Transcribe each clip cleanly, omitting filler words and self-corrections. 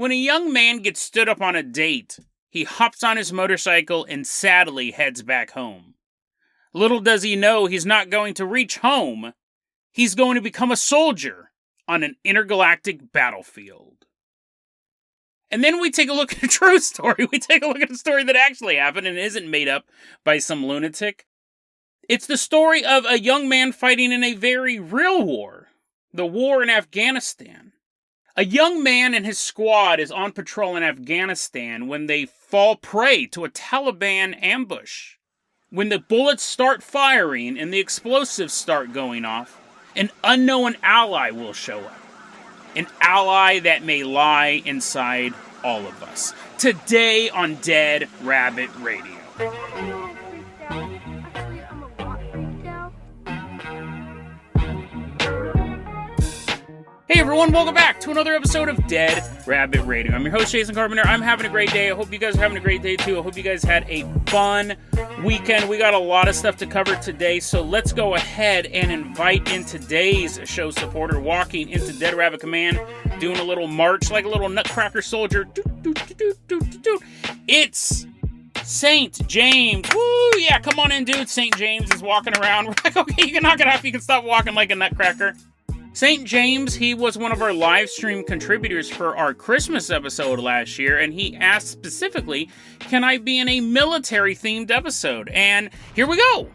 When a young man gets stood up on a date, he hops on his motorcycle and sadly heads back home. Little does he know he's not going to reach home. He's going to become a soldier on an intergalactic battlefield. And then we take a look at a true story. We take a look at a story that actually happened and isn't made up by some lunatic. It's the story of a young man fighting in a very real war. The war in Afghanistan. A young man and his squad is on patrol in Afghanistan when they fall prey to a Taliban ambush. When the bullets start firing and the explosives start going off, an unknown ally will show up. An ally that may lie inside all of us. Today on Dead Rabbit Radio. Hey everyone, welcome back to another episode of Dead Rabbit Radio. I'm your host, Jason Carpenter. I'm having a great day. I hope you guys are having a great day too. I hope you guys had a fun weekend. We got a lot of stuff to cover today, so let's go ahead and invite in today's show supporter walking into Dead Rabbit Command, doing a little march like a little nutcracker soldier. It's St. James. Woo, yeah, come on in, dude. St. James is walking around. We're like, okay, you can knock it off. You can stop walking like a nutcracker. St. James, he was one of our live stream contributors for our Christmas episode last year, and he asked specifically, can I be in a military-themed episode? And here we go!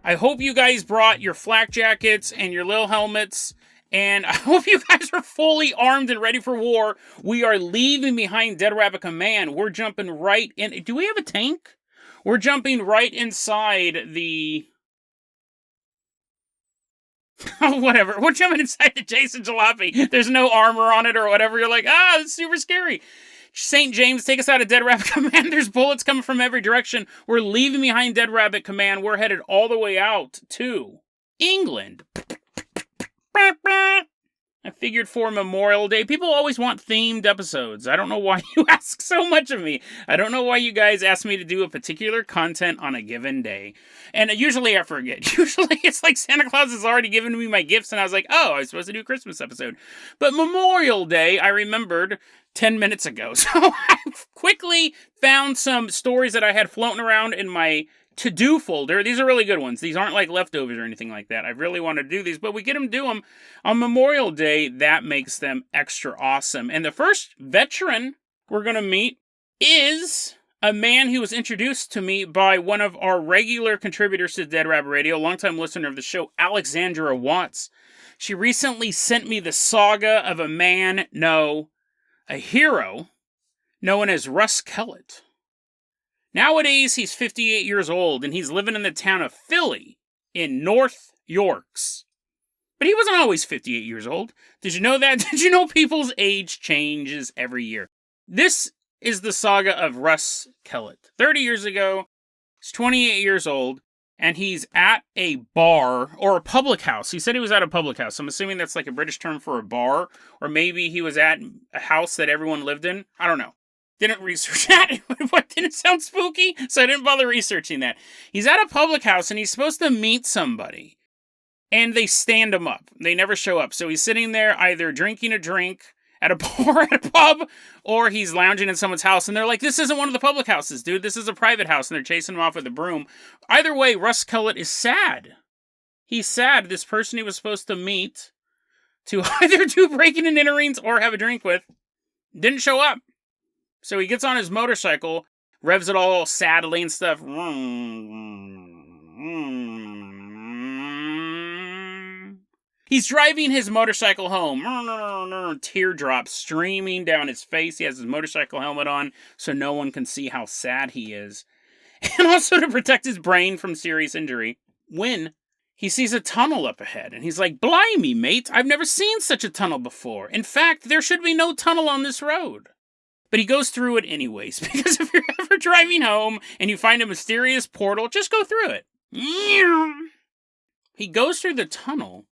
I hope you guys brought your flak jackets and your little helmets, and I hope you guys are fully armed and ready for war. We are leaving behind Dead Rabbit Command. We're jumping right in. Do we have a tank? We're jumping right inside the... Oh, whatever. We're jumping inside the Jason Jalopy. There's no armor on it or whatever. You're like, it's super scary. St. James, take us out of Dead Rabbit Command. There's bullets coming from every direction. We're leaving behind Dead Rabbit Command. We're headed all the way out to England. I figured for Memorial Day, people always want themed episodes. I don't know why you ask so much of me. I don't know why you guys ask me to do a particular content on a given day. And usually I forget. Usually it's like Santa Claus has already given me my gifts and I was like, I was supposed to do a Christmas episode. But Memorial Day, I remembered 10 minutes ago. So I quickly found some stories that I had floating around in my to-do folder. These are really good ones. These aren't like leftovers or anything like that. I really want to do these, but we get them do them on Memorial Day. That makes them extra awesome. And the first veteran we're going to meet is a man who was introduced to me by one of our regular contributors to Dead Rabbit Radio, a longtime listener of the show, Alexandra Watts. She recently sent me the saga of a man, no, a hero, known as Russ Kellett. Nowadays, he's 58 years old, and he's living in the town of Philly in North Yorks. But he wasn't always 58 years old. Did you know that? Did you know people's age changes every year? This is the saga of Russ Kellett. 30 years ago, he's 28 years old, and he's at a bar, or a public house. He said he was at a public house. I'm assuming that's like a British term for a bar, or maybe he was at a house that everyone lived in. I don't know. Didn't research that. What, didn't sound spooky? So I didn't bother researching that. He's at a public house and he's supposed to meet somebody. And they stand him up. They never show up. So he's sitting there either drinking a drink at a bar, at a pub, or he's lounging in someone's house. And they're like, this isn't one of the public houses, dude. This is a private house. And they're chasing him off with a broom. Either way, Russ Kellett is sad. He's sad. This person he was supposed to meet to either do breaking and enterings or have a drink with didn't show up. So he gets on his motorcycle, revs it all sadly and stuff. He's driving his motorcycle home. Teardrops streaming down his face. He has his motorcycle helmet on so no one can see how sad he is. And also to protect his brain from serious injury. When he sees a tunnel up ahead. And he's like, blimey, mate, I've never seen such a tunnel before. In fact, there should be no tunnel on this road. But he goes through it anyways, because if you're ever driving home and you find a mysterious portal, just go through it. He goes through the tunnel,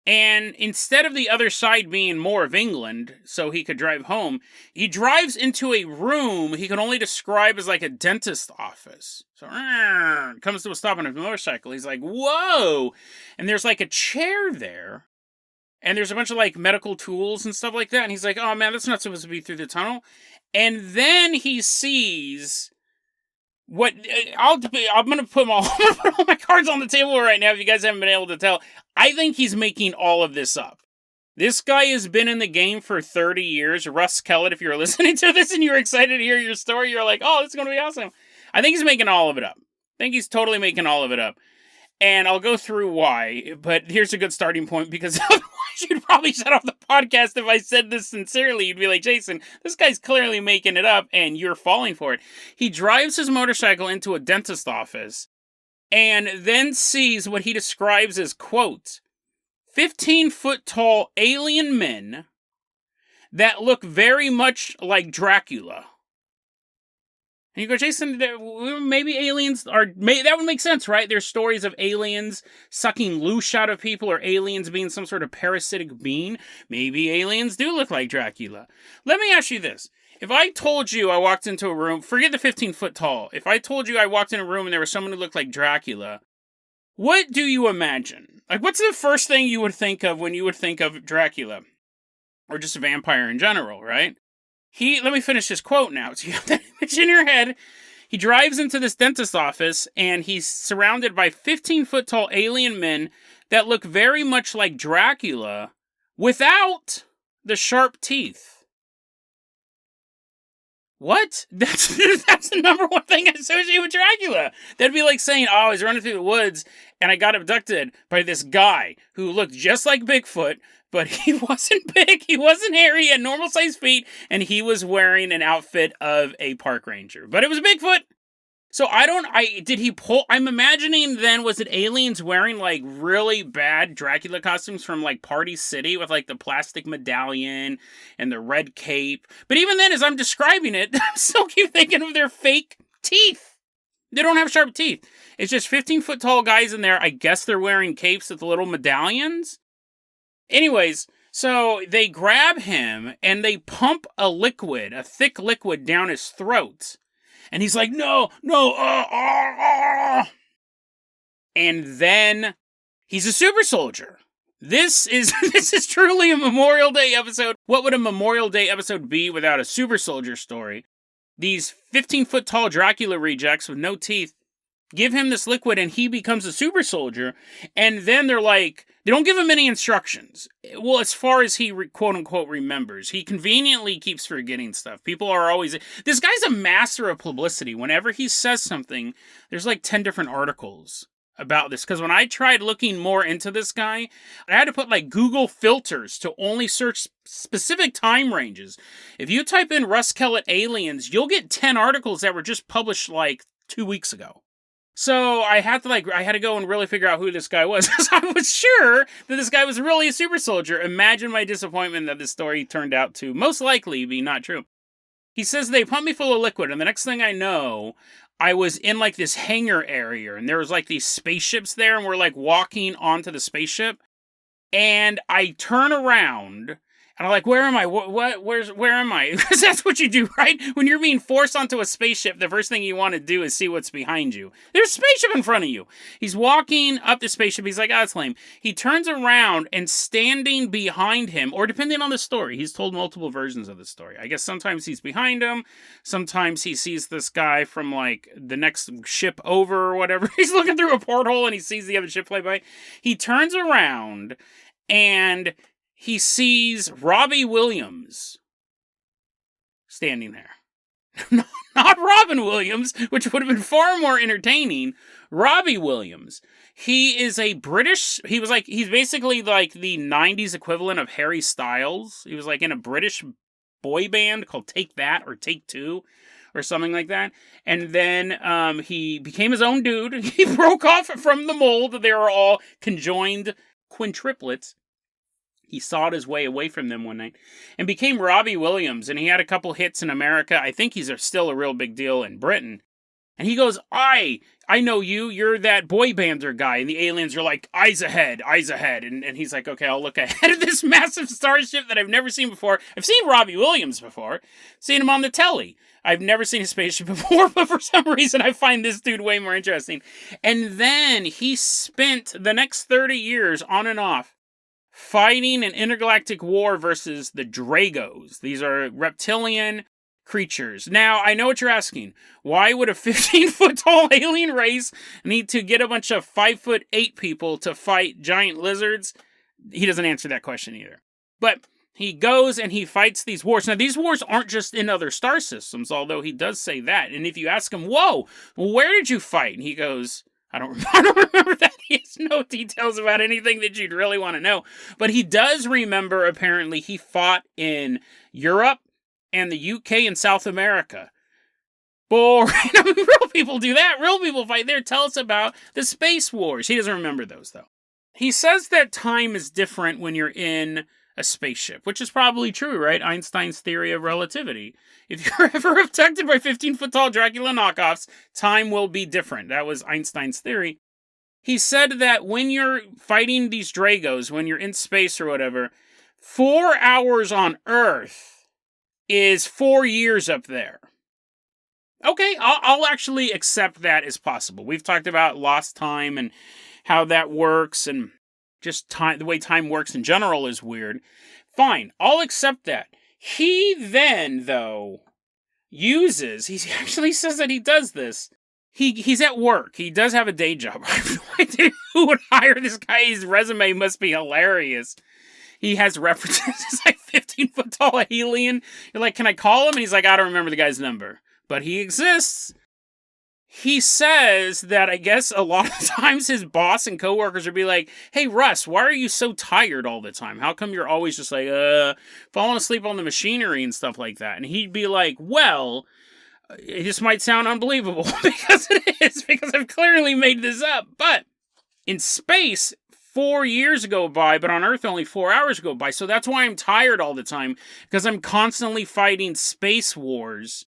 and instead of the other side being more of England, so he could drive home, he drives into a room he can only describe as like a dentist office. So, comes to a stop on his motorcycle. He's like, whoa! And there's like a chair there. And there's a bunch of, like, medical tools and stuff like that. And he's like, oh, man, that's not supposed to be through the tunnel. And then he sees what... I'm going to put all my cards on the table right now if you guys haven't been able to tell. I think he's making all of this up. This guy has been in the game for 30 years. Russ Kellett, if you're listening to this and you're excited to hear your story, you're like, oh, this is going to be awesome. I think he's making all of it up. I think he's totally making all of it up. And I'll go through why, but here's a good starting point, because otherwise you'd probably shut off the podcast if I said this sincerely. You'd be like, Jason, this guy's clearly making it up, and you're falling for it. He drives his motorcycle into a dentist office, and then sees what he describes as, quote, 15-foot-tall alien men that look very much like Dracula. And you go, Jason, maybe aliens are... that would make sense, right? There's stories of aliens sucking loosh out of people, or aliens being some sort of parasitic being. Maybe aliens do look like Dracula. Let me ask you this. If I told you I walked into a room... Forget the 15-foot tall. If I told you I walked in a room and there was someone who looked like Dracula, what do you imagine? Like, what's the first thing you would think of when you would think of Dracula? Or just a vampire in general, right? Let me finish this quote now. So you have that image in your head. He drives into this dentist office, and he's surrounded by 15-foot-tall alien men that look very much like Dracula without the sharp teeth. What? That's the number one thing I associate with Dracula. That'd be like saying, oh, I was running through the woods and I got abducted by this guy who looked just like Bigfoot, but he wasn't big, he wasn't hairy, he had normal-sized feet, and he was wearing an outfit of a park ranger. But it was Bigfoot. So I'm imagining then, was it aliens wearing, like, really bad Dracula costumes from, like, Party City with, like, the plastic medallion and the red cape? But even then, as I'm describing it, I still keep thinking of their fake teeth. They don't have sharp teeth. It's just 15-foot-tall guys in there. I guess they're wearing capes with the little medallions. Anyways, so they grab him and they pump a thick liquid down his throat. And he's like, no. And then he's a super soldier. This is truly a Memorial Day episode. What would a Memorial Day episode be without a super soldier story? These 15-foot-tall Dracula rejects with no teeth give him this liquid and he becomes a super soldier. And then they're like, they don't give him any instructions. Well, as far as he quote-unquote remembers. He conveniently keeps forgetting stuff. People are always... This guy's a master of publicity. Whenever he says something, there's like 10 different articles about this. Because when I tried looking more into this guy, I had to put like Google filters to only search specific time ranges. If you type in Russ Kellett aliens, you'll get 10 articles that were just published like 2 weeks ago. So I had to go and really figure out who this guy was, because I was sure that this guy was really a super soldier. Imagine my disappointment that this story turned out to most likely be not true. He says they pumped me full of liquid, and the next thing I know, I was in like this hangar area, and there was like these spaceships there, and we're like walking onto the spaceship, and I turn around, and I'm like, where am I? Where am I? Because that's what you do, right? When you're being forced onto a spaceship, the first thing you want to do is see what's behind you. There's a spaceship in front of you. He's walking up the spaceship. He's like, that's lame. He turns around, and standing behind him, or depending on the story, he's told multiple versions of the story. I guess sometimes he's behind him. Sometimes he sees this guy from like the next ship over or whatever. He's looking through a porthole and he sees the other ship fly by. He turns around and he sees Robbie Williams standing there. Not Robin Williams, which would have been far more entertaining. Robbie Williams. He is a British... He's basically like the 90s equivalent of Harry Styles. He was like in a British boy band called Take That or Take Two or something like that. And then he became his own dude. He broke off from the mold. They were all conjoined quintuplets. He sawed his way away from them one night and became Robbie Williams. And he had a couple hits in America. I think he's still a real big deal in Britain. And he goes, I know you. You're that boy bander guy. And the aliens are like, eyes ahead, eyes ahead. And he's like, okay, I'll look ahead of this massive starship that I've never seen before. I've seen Robbie Williams before. Seen him on the telly. I've never seen his spaceship before, but for some reason I find this dude way more interesting. And then he spent the next 30 years on and off fighting an intergalactic war versus the Dragos. These are reptilian creatures. Now, I know what you're asking. Why would a 15-foot tall alien race need to get a bunch of 5'8" people to fight giant lizards? He doesn't answer that question either. But he goes and he fights these wars. Now, these wars aren't just in other star systems, although he does say that. And if you ask him, whoa, where did you fight? And he goes, I don't remember that. He has no details about anything that you'd really want to know. But he does remember, apparently, he fought in Europe and the UK and South America. Boring. I mean, real people do that. Real people fight there. Tell us about the space wars. He doesn't remember those, though. He says that time is different when you're in a spaceship, which is probably true, right? Einstein's theory of relativity. If you're ever abducted by 15-foot tall Dracula knockoffs, time will be different. That was Einstein's theory. He said that when you're fighting these Dragos, when you're in space or whatever, 4 hours on Earth is 4 years up there. Okay, I'll actually accept that as possible. We've talked about lost time and how that works, and just time, the way time works in general is weird. Fine, I'll accept that. He then, though, he actually says that he does this. He's at work. He does have a day job. I have no idea who would hire this guy. His resume must be hilarious. He has references. It's like 15-foot tall alien. You're like, can I call him? And he's like, I don't remember the guy's number. But he exists. He says that I guess a lot of times his boss and coworkers would be like, hey, Russ, why are you so tired all the time? How come you're always just like, falling asleep on the machinery and stuff like that? And he'd be like, well, it just might sound unbelievable because it is, because I've clearly made this up. But in space, 4 years go by, but on Earth only 4 hours go by. So that's why I'm tired all the time, because I'm constantly fighting space wars,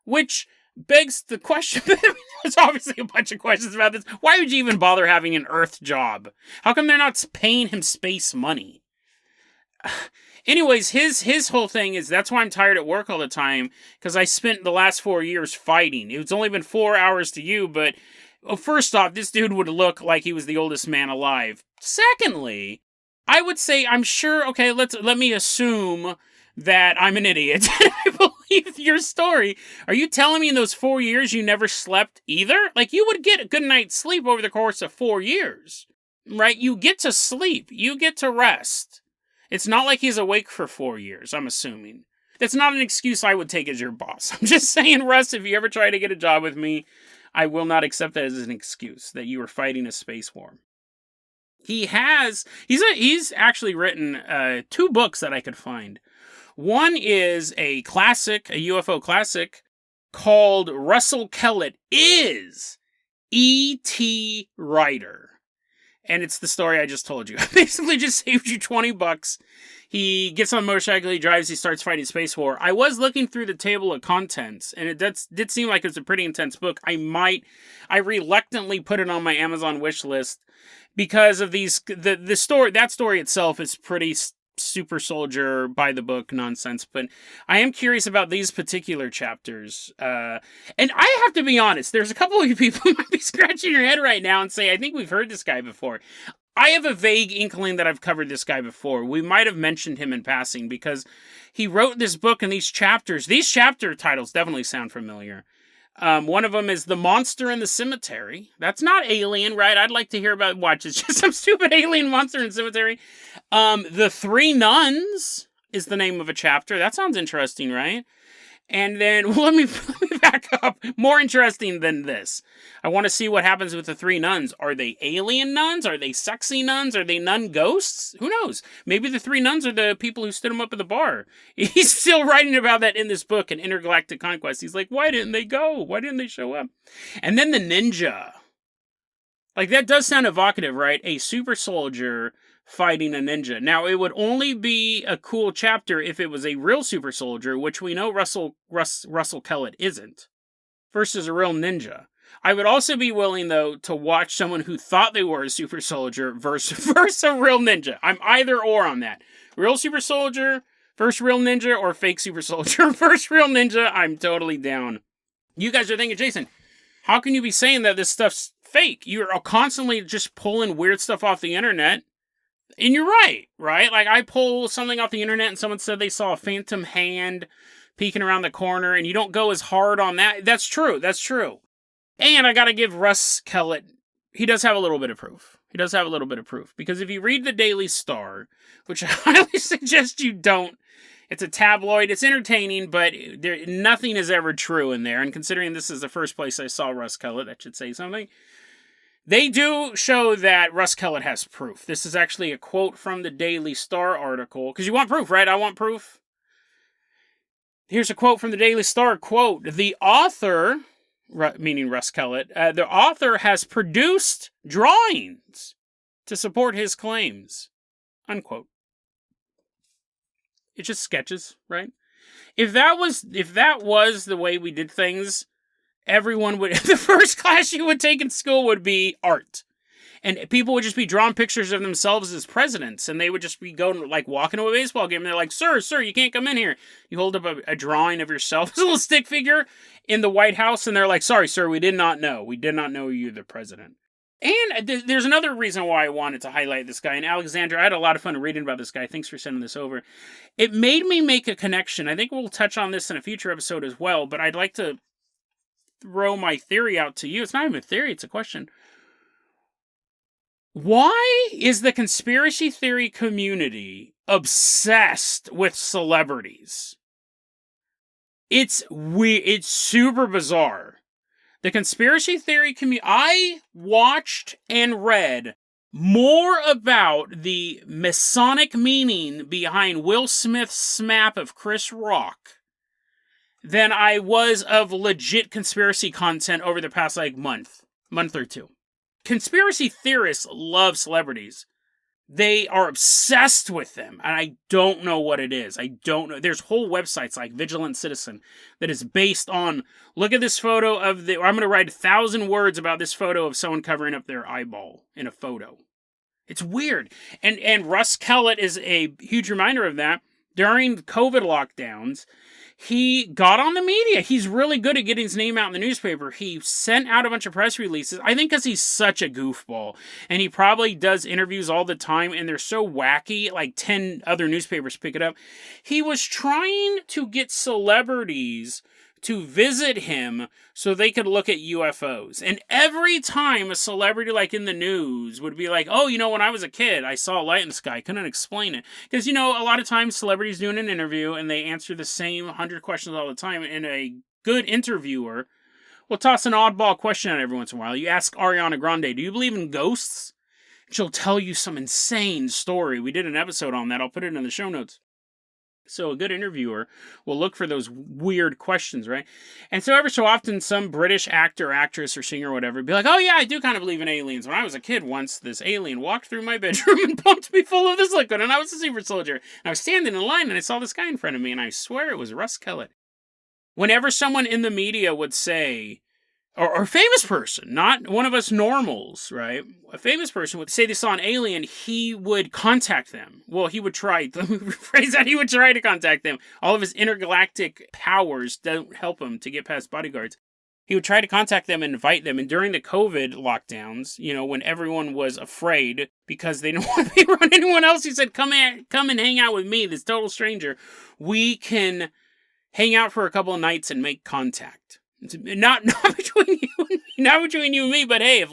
which begs the question. There's obviously a bunch of questions about this. Why would you even bother having an Earth job? How come they're not paying him space money? Anyways, his whole thing is that's why I'm tired at work all the time, because I spent the last 4 years fighting. It's only been 4 hours to you, but first off, this dude would look like he was the oldest man alive. Secondly, I would say, I'm sure, okay, let me assume that I'm an idiot. I believe your story. Are you telling me in those 4 years you never slept either? Like, you would get a good night's sleep over the course of 4 years, right? You get to sleep. You get to rest. It's not like he's awake for 4 years, I'm assuming. That's not an excuse I would take as your boss. I'm just saying, Russ, if you ever try to get a job with me, I will not accept that as an excuse, that you were fighting a space war. He's actually written 2 books that I could find. One is a classic, a UFO classic, called Russell Kellett is E.T. Writer. And it's the story I just told you. I basically just saved you $20. He gets on a motorcycle, he drives, he starts fighting space war. I was looking through the table of contents, and it did seem like it's a pretty intense book. I reluctantly put it on my Amazon wish list because of the story. That story itself is pretty super soldier by the book nonsense, but I am curious about these particular chapters. And I have to be honest, there's a couple of you people who might be scratching your head right now and say, I think we've heard this guy before. I have a vague inkling that I've covered this guy before. We might have mentioned him in passing because he wrote this book and these chapter titles definitely sound familiar. One of them is The Monster in the Cemetery. That's not alien, right? I'd like to hear about, watch, it's just some stupid alien monster in the cemetery. The Three Nuns is the name of a chapter. That sounds interesting, right? And then, well, let me back up. More interesting than this. I want to see what happens with the 3 nuns. Are they alien nuns? Are they sexy nuns? Are they nun ghosts? Who knows? Maybe the 3 nuns are the people who stood him up at the bar. He's still writing about that in this book, in Intergalactic Conquest. He's like, why didn't they go? Why didn't they show up? And then the ninja. Like, that does sound evocative, right? A super soldier fighting a ninja. Now, it would only be a cool chapter if it was a real super soldier, which we know Russell Kellett isn't, versus a real ninja. I would also be willing, though, to watch someone who thought they were a super soldier versus a real ninja. I'm either or on that. Real super soldier, first real ninja, or fake super soldier, first real ninja. I'm totally down. You guys are thinking, Jason, how can you be saying that this stuff's fake? You're constantly just pulling weird stuff off the internet. And you're right, right? Like, I pull something off the internet and someone said they saw a phantom hand peeking around the corner, and you don't go as hard on that. That's true. That's true. And I got to give Russ Kellett, he does have a little bit of proof. He does have a little bit of proof. Because if you read the Daily Star, which I highly suggest you don't, it's a tabloid, it's entertaining, but nothing is ever true in there. And considering this is the first place I saw Russ Kellett, that should say something. They do show that Russ Kellett has proof. This is actually a quote from the Daily Star article. Because you want proof, right? I want proof. Here's a quote from the Daily Star. Quote, the author, meaning Russ Kellett, the author has produced drawings to support his claims. Unquote. It's just sketches, right? If that was the way we did things, everyone would, the first class you would take in school would be art. And people would just be drawing pictures of themselves as presidents. And they would just be going, like, walking to a baseball game. And they're like, sir, you can't come in here. You hold up a drawing of yourself as a little stick figure in the White House. And they're like, sorry, sir, we did not know. We did not know you're the president. And there's another reason why I wanted to highlight this guy. And Alexandra, I had a lot of fun reading about this guy. Thanks for sending this over. It made me make a connection. I think we'll touch on this in a future episode as well. But I'd like to throw my theory out to you. It's not even a theory, it's a question. Why is the conspiracy theory community obsessed with celebrities? It's weird. It's super bizarre. The conspiracy theory community... I watched and read more about the Masonic meaning behind Will Smith's snap of Chris Rock than I was of legit conspiracy content over the past, month or two. Conspiracy theorists love celebrities. They are obsessed with them, and I don't know what it is. I don't know. There's whole websites like Vigilant Citizen that is based on, look at this photo of I'm going to write 1,000 words about this photo of someone covering up their eyeball in a photo. It's weird. And Russ Kellett is a huge reminder of that. During COVID lockdowns, he got on the media. He's really good at getting his name out in the newspaper. He sent out a bunch of press releases, I think because he's such a goofball. And he probably does interviews all the time, and they're so wacky, like 10 other newspapers pick it up. He was trying to get celebrities to visit him so they could look at UFOs. And every time a celebrity in the news would be like, oh, when I was a kid, I saw a light in the sky. I couldn't explain it. Because, a lot of times celebrities doing an interview and they answer the same 100 questions all the time. And a good interviewer will toss an oddball question out every once in a while. You ask Ariana Grande, do you believe in ghosts? She'll tell you some insane story. We did an episode on that. I'll put it in the show notes. So a good interviewer will look for those weird questions, right? And so every so often, some British actor, actress, or singer or whatever would be like, oh yeah, I do kind of believe in aliens. When I was a kid once, this alien walked through my bedroom and pumped me full of this liquid, and I was a super soldier. And I was standing in line, and I saw this guy in front of me, and I swear it was Russ Kellett. Whenever someone in the media would say, or a famous person, not one of us normals, right? A famous person would say they saw an alien, he would contact them. Well, he would try, let me rephrase that, he would try to contact them. All of his intergalactic powers don't help him to get past bodyguards. He would try to contact them and invite them. And during the COVID lockdowns, when everyone was afraid because they didn't want to be around anyone else, he said, come and hang out with me, this total stranger. We can hang out for a couple of nights and make contact. Not between you and me, but hey,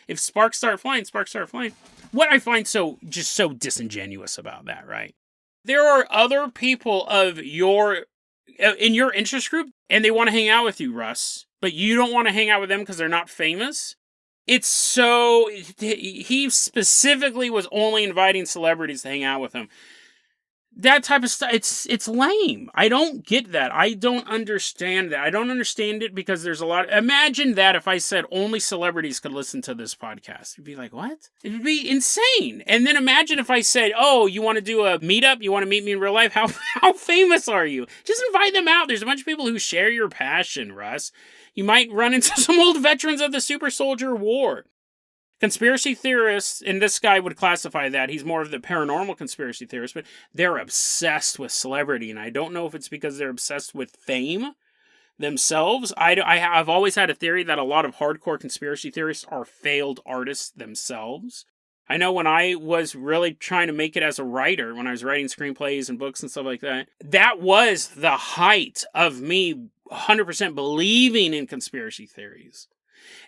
if sparks start flying, sparks start flying. What I find so disingenuous about that, right? There are other people in your interest group, and they want to hang out with you, Russ, but you don't want to hang out with them because they're not famous. It's so, he specifically was only inviting celebrities to hang out with him. That type of stuff, it's lame. I don't get that. I don't understand that. I don't understand it because there's a lot. Imagine that if I said only celebrities could listen to this podcast. You'd be like, what? It would be insane. And then imagine if I said, oh, you want to do a meetup? You want to meet me in real life? How famous are you? Just invite them out. There's a bunch of people who share your passion, Russ. You might run into some old veterans of the Super Soldier War. Conspiracy theorists, and this guy would classify that, he's more of the paranormal conspiracy theorist, but they're obsessed with celebrity, and I don't know if it's because they're obsessed with fame themselves. I've always had a theory that a lot of hardcore conspiracy theorists are failed artists themselves. I know when I was really trying to make it as a writer, when I was writing screenplays and books and stuff like that, that was the height of me 100% believing in conspiracy theories.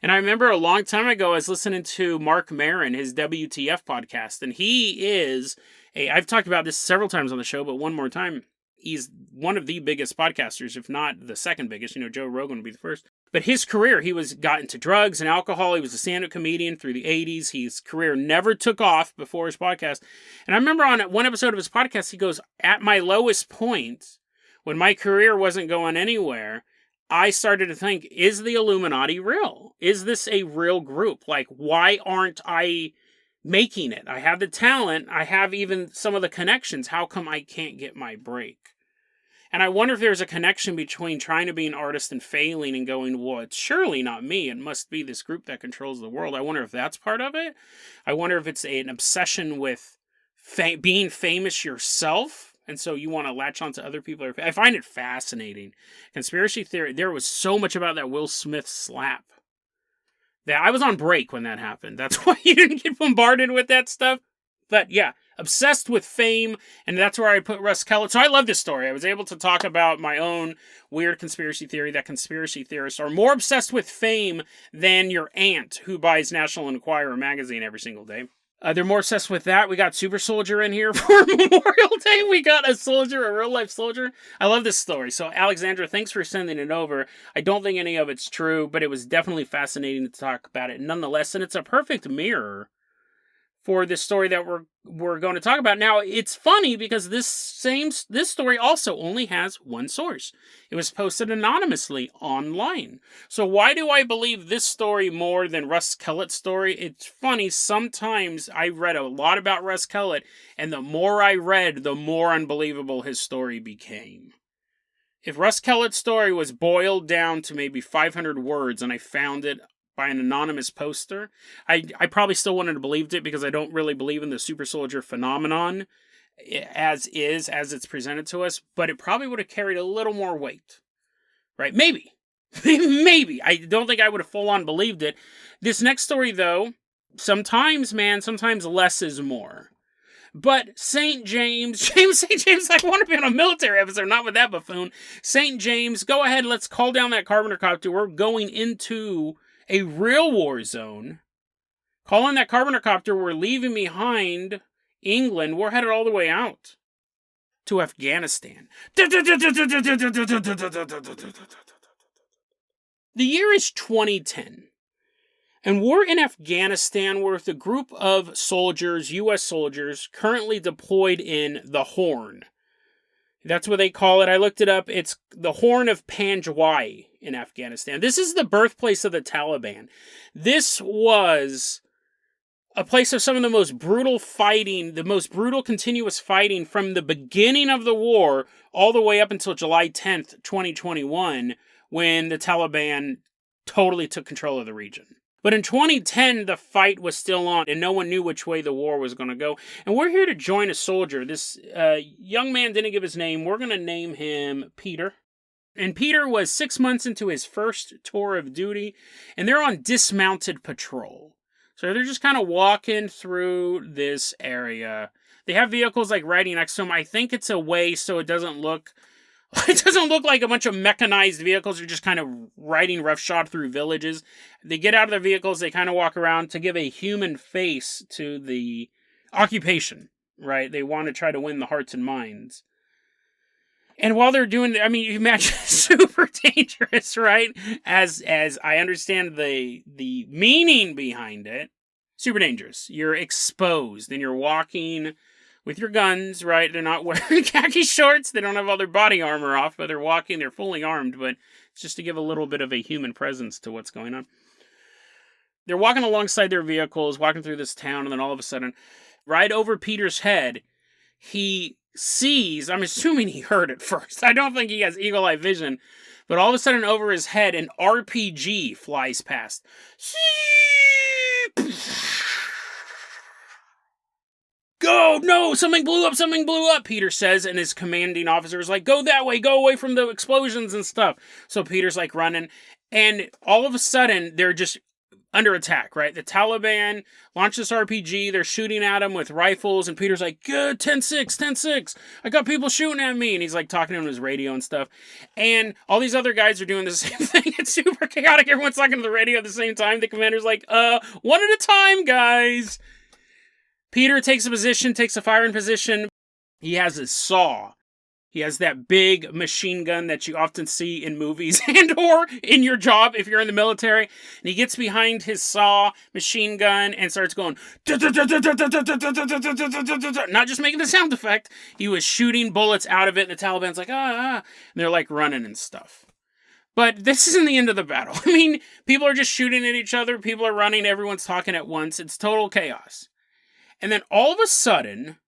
And I remember a long time ago, I was listening to Mark Maron, his WTF podcast, and he is I've talked about this several times on the show, but one more time, he's one of the biggest podcasters, if not the second biggest. Joe Rogan would be the first. But his career, he got into drugs and alcohol. He was a stand-up comedian through the 80s. His career never took off before his podcast. And I remember on one episode of his podcast, he goes, at my lowest point, when my career wasn't going anywhere, I started to think, is the Illuminati real? Is this a real group? Like, why aren't I making it? I have the talent. I have even some of the connections. How come I can't get my break? And I wonder if there's a connection between trying to be an artist and failing and going, well, it's surely not me. It must be this group that controls the world. I wonder if that's part of it. I wonder if it's an obsession with being famous yourself. And so you want to latch on to other people. I find it fascinating. Conspiracy theory, there was so much about that Will Smith slap. That I was on break when that happened. That's why you didn't get bombarded with that stuff. But yeah, obsessed with fame, and that's where I put Russ Kellett. So I love this story. I was able to talk about my own weird conspiracy theory that conspiracy theorists are more obsessed with fame than your aunt who buys National Enquirer magazine every single day. They're more obsessed with that. We got Super Soldier in here for Memorial Day. We got a soldier, a real-life soldier. I love this story. So, Alexandra, thanks for sending it over. I don't think any of it's true, but it was definitely fascinating to talk about it nonetheless. And it's a perfect mirror for this story that we're going to talk about. Now, it's funny because this story also only has one source. It was posted anonymously online. So why do I believe this story more than Russ Kellett's story? It's funny, sometimes I read a lot about Russ Kellett, and the more I read, the more unbelievable his story became. If Russ Kellett's story was boiled down to maybe 500 words and I found it by an anonymous poster, I probably still wouldn't have believed it because I don't really believe in the super soldier phenomenon as it's presented to us, but it probably would have carried a little more weight, right? Maybe. Maybe. I don't think I would have full on believed it. This next story, though, sometimes less is more. But St. James, I want to be on a military episode, not with that buffoon. St. James, go ahead, let's call down that Carpenter copter. We're going into a real war zone. Calling that Carpenter copter, we're leaving behind England. We're headed all the way out to Afghanistan. The year is 2010. And we're in Afghanistan with a group of soldiers, U.S. soldiers, currently deployed in the Horn. That's what they call it. I looked it up. It's the Horn of Panjwai in Afghanistan. This is the birthplace of the Taliban. This was a place of some of the most brutal fighting, the most brutal continuous fighting from the beginning of the war all the way up until July 10th, 2021, when the Taliban totally took control of the region. But in 2010, the fight was still on, and no one knew which way the war was going to go. And we're here to join a soldier. This young man didn't give his name. We're going to name him Peter. And Peter was 6 months into his first tour of duty, and they're on dismounted patrol. So they're just kind of walking through this area. They have vehicles like riding next to them. I think it's a way so it doesn't look like a bunch of mechanized vehicles are just kind of riding roughshod through villages. They get out of their vehicles, they kind of walk around to give a human face to the occupation, right? They want to try to win the hearts and minds. And while they're doing, I mean, you imagine super dangerous, right? As I understand the meaning behind it, super dangerous. You're exposed and you're walking with your guns, right? They're not wearing khaki shorts. They don't have all their body armor off, but they're walking. They're fully armed, but it's just to give a little bit of a human presence to what's going on. They're walking alongside their vehicles, walking through this town, and then all of a sudden, right over Peter's head, he sees, I'm assuming he heard it first. I don't think he has eagle-eye vision, but all of a sudden over his head, an RPG flies past. Go! No! Something blew up, Peter says, and his commanding officer is like, go that way, go away from the explosions and stuff. So Peter's like running, and all of a sudden, they're just under attack, right? The Taliban launch this RPG. They're shooting at him with rifles. And Peter's like, good, 10-6, 10-6. I got people shooting at me. And he's like talking on his radio and stuff. And all these other guys are doing the same thing. It's super chaotic. Everyone's talking to the radio at the same time. The commander's like, one at a time, guys. Peter takes a position, takes a firing position. He has his saw. He has that big machine gun that you often see in movies and or in your job if you're in the military. And he gets behind his saw machine gun and starts going, not just making the sound effect. He was shooting bullets out of it, and the Taliban's like, And they're like running and stuff. But this isn't the end of the battle. I mean, people are just shooting at each other. People are running. Everyone's talking at once. It's total chaos. And then all of a sudden,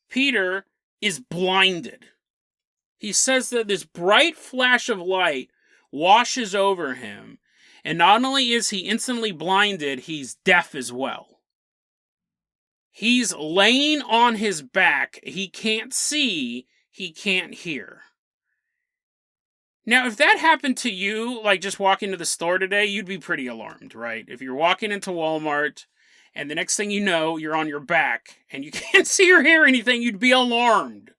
Peter is blinded. He says that this bright flash of light washes over him. And not only is he instantly blinded, he's deaf as well. He's laying on his back. He can't see. He can't hear. Now, if that happened to you, like just walking to the store today, you'd be pretty alarmed, right? If you're walking into Walmart and the next thing you know, you're on your back and you can't see or hear anything, you'd be alarmed.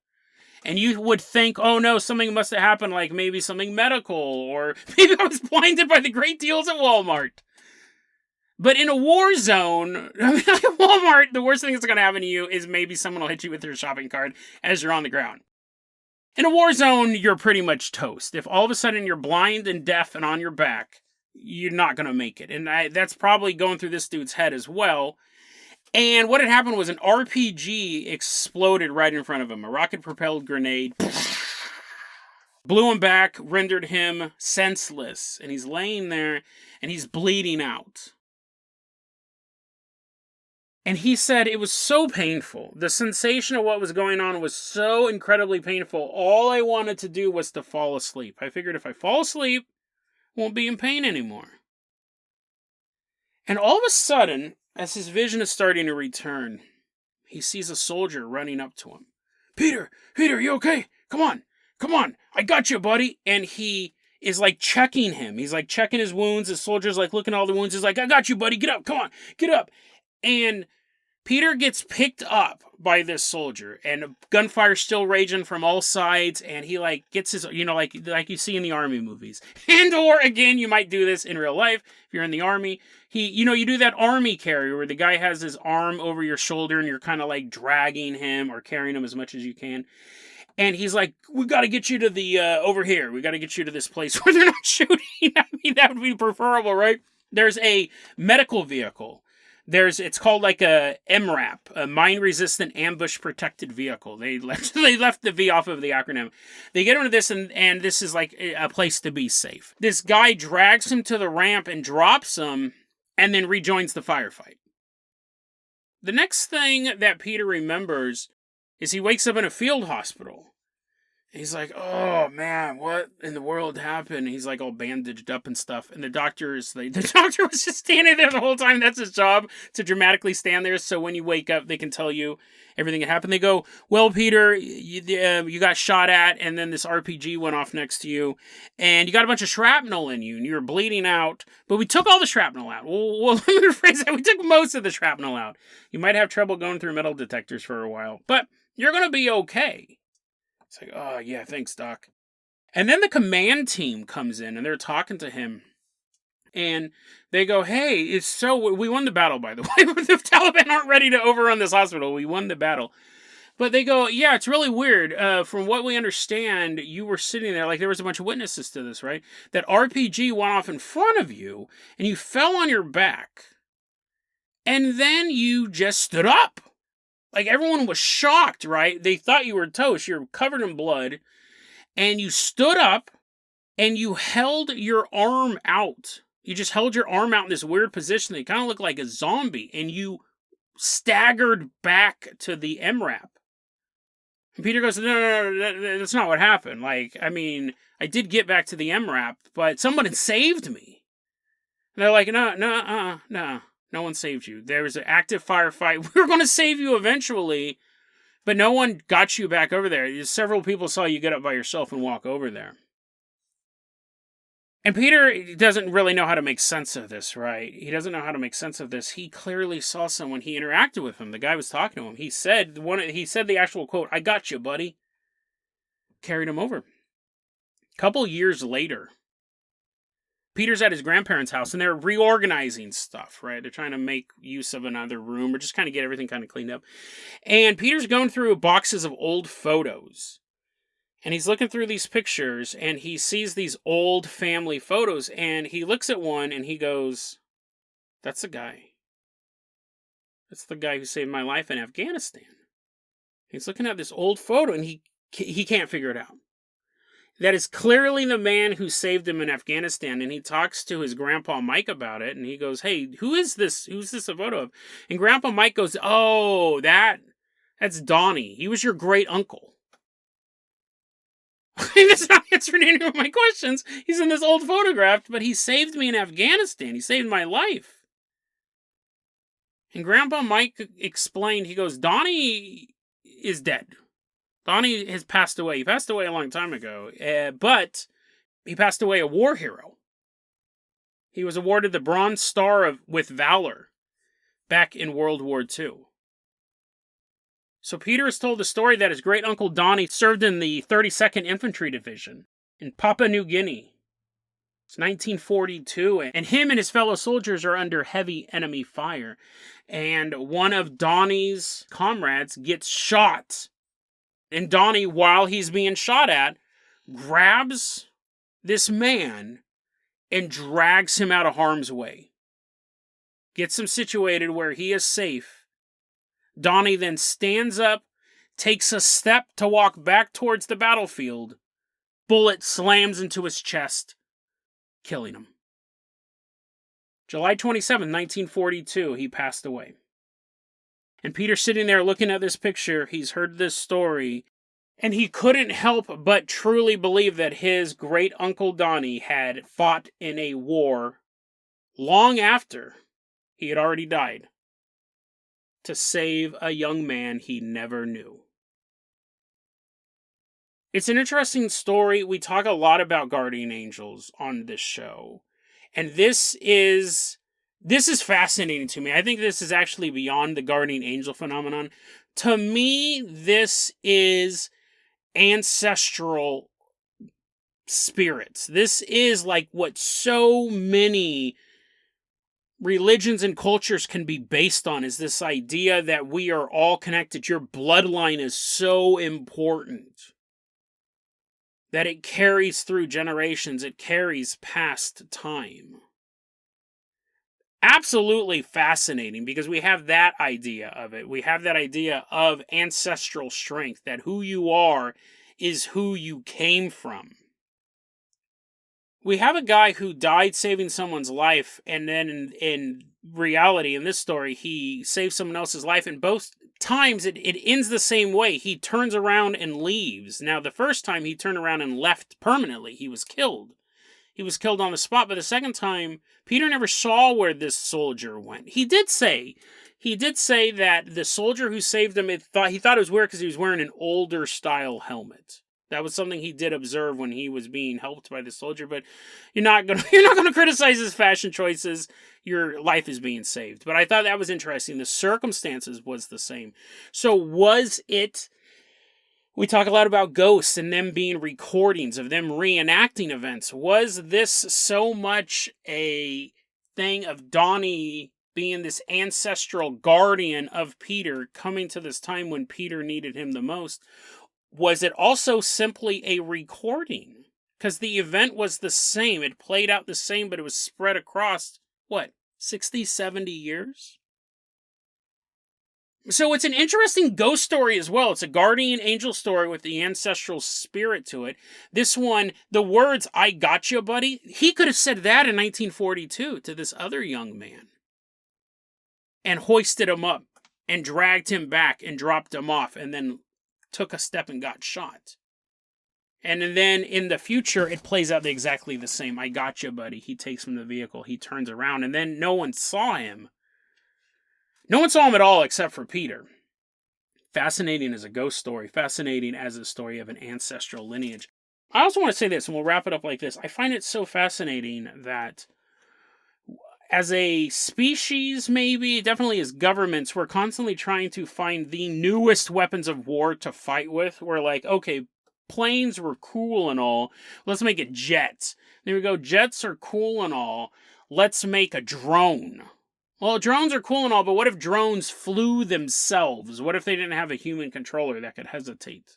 And you would think, oh no, something must have happened, like maybe something medical, or maybe I was blinded by the great deals at Walmart. But in a war zone, I mean, like at Walmart, the worst thing that's going to happen to you is maybe someone will hit you with their shopping cart as you're on the ground. In a war zone, you're pretty much toast. If all of a sudden you're blind and deaf and on your back, you're not going to make it. And that's probably going through this dude's head as well. And what had happened was an RPG exploded right in front of him. A rocket-propelled grenade blew him back, rendered him senseless. And he's laying there, and he's bleeding out. And he said it was so painful. The sensation of what was going on was so incredibly painful. All I wanted to do was to fall asleep. I figured if I fall asleep, I won't be in pain anymore. And all of a sudden, as his vision is starting to return, he sees a soldier running up to him. Peter, you okay? Come on, I got you, buddy. And he is like checking him. He's like checking his wounds. The soldier's like looking at all the wounds. He's like, I got you, buddy. Get up, come on, get up. And Peter gets picked up by this soldier, and gunfire's still raging from all sides, and he like gets his, like you see in the army movies. And or again, you might do this in real life if you're in the army. You do that army carry where the guy has his arm over your shoulder and you're kind of like dragging him or carrying him as much as you can. And he's like, we got to get you to the, over here. We got to get you to this place where they're not shooting. I mean, that would be preferable, right? There's a medical vehicle. It's called like a MRAP, a mine-resistant ambush-protected vehicle. They left the V off of the acronym. They get into this, and this is like a place to be safe. This guy drags him to the ramp and drops him, and then rejoins the firefight. The next thing that Peter remembers is he wakes up in a field hospital. He's like, oh man, what in the world happened? He's like all bandaged up and stuff. And the doctor was just standing there the whole time. That's his job, to dramatically stand there. So when you wake up, they can tell you everything that happened. They go, well, Peter, you got shot at, and then this RPG went off next to you, and you got a bunch of shrapnel in you, and you were bleeding out. But we took all the shrapnel out. Well, let me rephrase that. We took most of the shrapnel out. You might have trouble going through metal detectors for a while, but you're going to be okay. It's like, oh, yeah, thanks, Doc. And then the command team comes in, and they're talking to him. And they go, hey, we won the battle, by the way. The Taliban aren't ready to overrun this hospital. We won the battle. But they go, yeah, it's really weird. From what we understand, you were sitting there, like there was a bunch of witnesses to this, right? That RPG went off in front of you, and you fell on your back. And then you just stood up. Like, everyone was shocked, right? They thought you were toast. You're covered in blood. And you stood up, and you held your arm out. You just held your arm out in this weird position. They kind of looked like a zombie. And you staggered back to the MRAP. And Peter goes, no, that's not what happened. Like, I mean, I did get back to the MRAP, but someone had saved me. And they're like, no. No one saved you. There was an active firefight. We were going to save you eventually, but no one got you back over there. Several people saw you get up by yourself and walk over there. And Peter doesn't really know how to make sense of this, right? He doesn't know how to make sense of this. He clearly saw someone. He interacted with him. The guy was talking to him. He said the actual quote, "I got you, buddy." Carried him over. A couple years later, Peter's at his grandparents' house, and they're reorganizing stuff, right? They're trying to make use of another room or just kind of get everything kind of cleaned up. And Peter's going through boxes of old photos. And he's looking through these pictures, and he sees these old family photos, and he looks at one, and he goes, "That's the guy. That's the guy who saved my life in Afghanistan." He's looking at this old photo, and he can't figure it out. That is clearly the man who saved him in Afghanistan, and he talks to his grandpa Mike about it, and he goes, "Hey, who is this? Who's this a photo of?" And Grandpa Mike goes, "Oh, that's Donnie. He was your great uncle." That's not answering any of my questions. He's in this old photograph, but he saved me in Afghanistan. He saved my life. And Grandpa Mike explained, he goes, "Donnie is dead. Donnie has passed away. He passed away a long time ago, but he passed away a war hero. He was awarded the Bronze Star with Valor back in World War II. So Peter has told the story that his great-uncle Donnie served in the 32nd Infantry Division in Papua New Guinea. It's 1942, and him and his fellow soldiers are under heavy enemy fire. And one of Donnie's comrades gets shot. And Donnie, while he's being shot at, grabs this man and drags him out of harm's way. Gets him situated where he is safe. Donnie then stands up, takes a step to walk back towards the battlefield. Bullet slams into his chest, killing him. July 27, 1942, he passed away. And Peter's sitting there looking at this picture. He's heard this story, and he couldn't help but truly believe that his great-uncle Donnie had fought in a war long after he had already died to save a young man he never knew. It's an interesting story. We talk a lot about guardian angels on this show. And this is fascinating to me. I think this is actually beyond the guardian angel phenomenon. To me, this is ancestral spirits. This is like what so many religions and cultures can be based on, is this idea that we are all connected. Your bloodline is so important that it carries through generations. It carries past time. Absolutely fascinating, because we have that idea of it. We have that idea of ancestral strength, that who you are is who you came from. We have a guy who died saving someone's life, and then in reality, in this story, he saves someone else's life, and both times it ends the same way. He turns around and leaves. Now, the first time he turned around and left permanently. He was killed. He was killed on the spot, but the second time, Peter never saw where this soldier went. He did say that the soldier who saved him, he thought it was weird because he was wearing an older style helmet. That was something he did observe when he was being helped by the soldier, but you're not gonna criticize his fashion choices. Your life is being saved. But I thought that was interesting. The circumstances was the same. So was it? We talk a lot about ghosts and them being recordings of them reenacting events. Was this so much a thing of Donnie being this ancestral guardian of Peter, coming to this time when Peter needed him the most? Was it also simply a recording? Because the event was the same. It played out the same, but it was spread across, 60, 70 years? So it's an interesting ghost story as well. It's a guardian angel story with the ancestral spirit to it. This one, the words, "I got you, buddy," he could have said that in 1942 to this other young man. And hoisted him up and dragged him back and dropped him off and then took a step and got shot. And then in the future, it plays out exactly the same. "I got you, buddy." He takes from the vehicle. He turns around, and then no one saw him. No one saw him at all except for Peter. Fascinating as a ghost story. Fascinating as a story of an ancestral lineage. I also want to say this, and we'll wrap it up like this. I find it so fascinating that as a species, maybe, definitely as governments, we're constantly trying to find the newest weapons of war to fight with. We're like, okay, planes were cool and all. Let's make it jets. There we go. Jets are cool and all. Let's make a drone. Well, drones are cool and all, but what if drones flew themselves? What if they didn't have a human controller that could hesitate?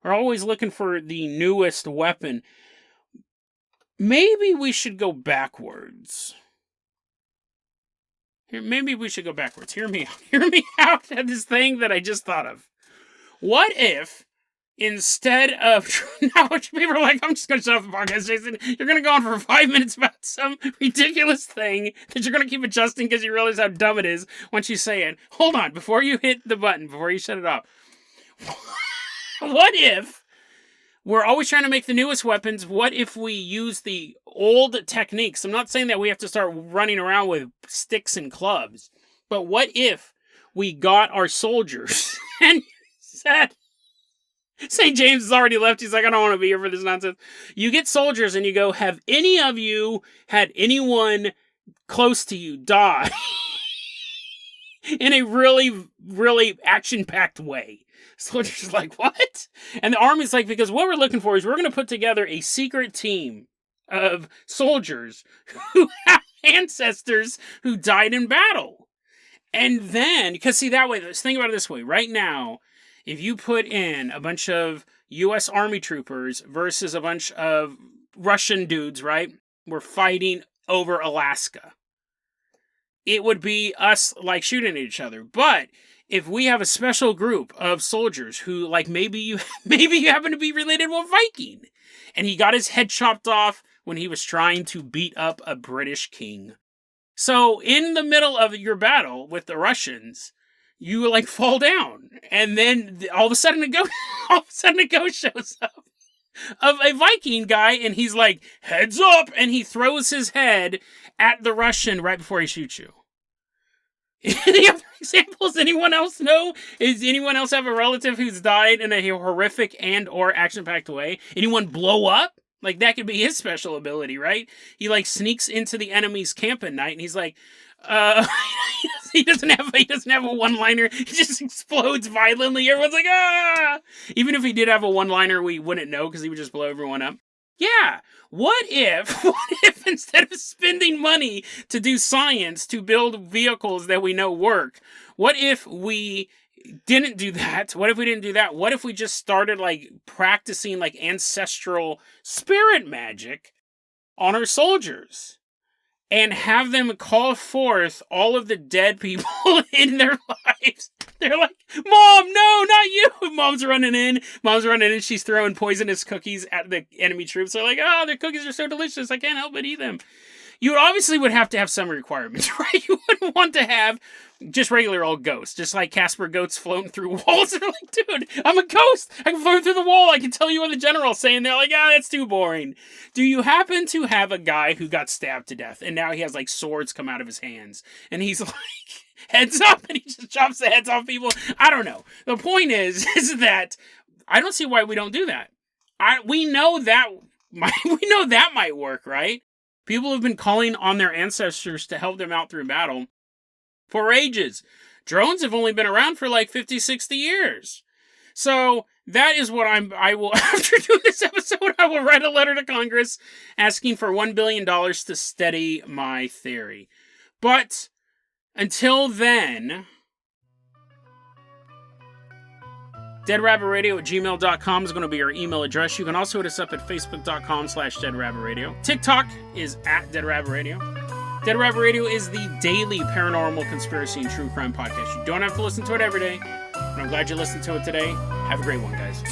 We're always looking for the newest weapon. Maybe we should go backwards. Maybe we should go backwards. Hear me out. Hear me out at this thing that I just thought of. What if, instead of... Now people are like, I'm just going to shut off the podcast, Jason. You're going to go on for 5 minutes about some ridiculous thing that you're going to keep adjusting because you realize how dumb it is once you say it. Hold on. Before you hit the button, before you shut it off. What if we're always trying to make the newest weapons? What if we use the old techniques? I'm not saying that we have to start running around with sticks and clubs, but what if we got our soldiers and said, St. James has already left. He's like, I don't want to be here for this nonsense. You get soldiers and you go, have any of you had anyone close to you die in a really, really action-packed way? Soldiers are like, what? And the army's like, because what we're looking for is we're going to put together a secret team of soldiers who have ancestors who died in battle. And then, because see, that way, let's think about it this way. Right now, if you put in a bunch of U.S. Army troopers versus a bunch of Russian dudes, right? We're fighting over Alaska. It would be us, like, shooting at each other. But if we have a special group of soldiers who, like, maybe you happen to be related to a Viking, and he got his head chopped off when he was trying to beat up a British king. So in the middle of your battle with the Russians, you, like, fall down, and then all of a sudden a ghost shows up of a Viking guy, and he's like, heads up, and he throws his head at the Russian right before he shoots you. Any other examples? Anyone else know? Does anyone else have a relative who's died in a horrific and or action-packed way? Anyone blow up? Like, that could be his special ability, right? He, like, sneaks into the enemy's camp at night, and he's like, he doesn't have a one-liner. He just explodes violently. Everyone's like, ah! Even if he did have a one-liner, we wouldn't know because he would just blow everyone up. Yeah. What if instead of spending money to do science, to build vehicles that we know work, what if we didn't do that? What if we just started, like, practicing, like, ancestral spirit magic on our soldiers? And have them call forth all of the dead people in their lives. They're like, Mom, no, not you. Mom's running in. She's throwing poisonous cookies at the enemy troops. They're like, oh, their cookies are so delicious. I can't help but eat them. You obviously would have to have some requirements, right? You wouldn't want to have just regular old ghosts, just like Casper goats floating through walls. They're like, dude, I'm a ghost. I can float through the wall. I can tell you what the general's saying. They're like, that's too boring. Do you happen to have a guy who got stabbed to death and now he has, like, swords come out of his hands and he's like, heads up, and he just chops the heads off people? I don't know. The point is that I don't see why we don't do that. We know that might work, right? People have been calling on their ancestors to help them out through battle for ages. Drones have only been around for like 50, 60 years. So that is what I will, after doing this episode, I will write a letter to Congress asking for $1 billion to steady my theory. But until then, deadrabbitradio@gmail.com is going to be our email address. You can also hit us up at facebook.com/deadrabbitradio. TikTok is @deadrabbitradio. Dead Rabbit Radio is the daily paranormal, conspiracy, and true crime podcast. You don't have to listen to it every day, but I'm glad you listened to it today. Have a great one, guys.